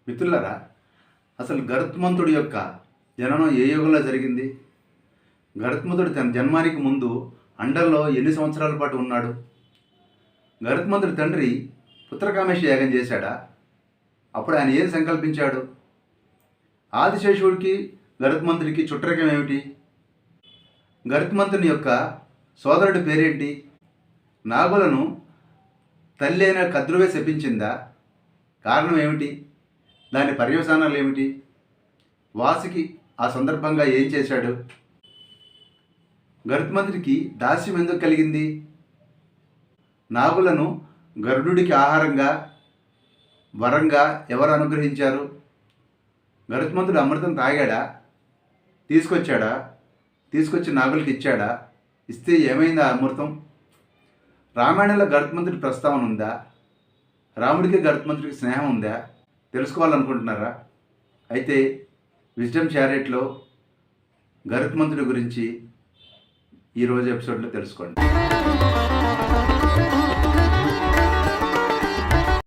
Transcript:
మిత్రులారా, అసలు గరుత్మంతుడి యొక్క జననం ఏ యుగంలో జరిగింది? గరుత్మంతుడు తన జన్మానికి ముందు అండంలో ఎన్ని సంవత్సరాల పాటు ఉన్నాడు? గరుత్మంతుడి తండ్రి పుత్రకామేశ యాగం చేశాడా? అప్పుడు ఆయన ఏం సంకల్పించాడు? ఆదిశేషుడికి గరుత్మంతుడికి చుట్టరికం ఏమిటి? గరుత్మంతుని యొక్క సోదరుడి పేరేంటి? నాగులను తల్లి అయిన కద్రువే శపించిందా? కారణం ఏమిటి? దాని పర్యవసానాలు ఏమిటి? వాసుకి ఆ సందర్భంగా ఏం చేశాడు? గరుత్మంతుడికి దాస్యం ఎందుకు కలిగింది? నాగులను గరుడుడికి ఆహారంగా వరంగా ఎవరు అనుగ్రహించారు? గరుత్మంతుడు అమృతం తాగాడా? తీసుకొచ్చి నాగులకి ఇచ్చాడా? ఇస్తే ఏమైంది ఆ అమృతం? రామాయణంలో గరుత్మంతుడి ప్రస్తావన ఉందా? రాముడికి గరుత్మంతుడికి స్నేహం ఉందా? తెలుసుకోవాలనుకుంటున్నారా? అయితే విజ్డమ్ చారియట్లో గరుత్మంతుడి గురించి ఈరోజు ఎపిసోడ్లో తెలుసుకోండి.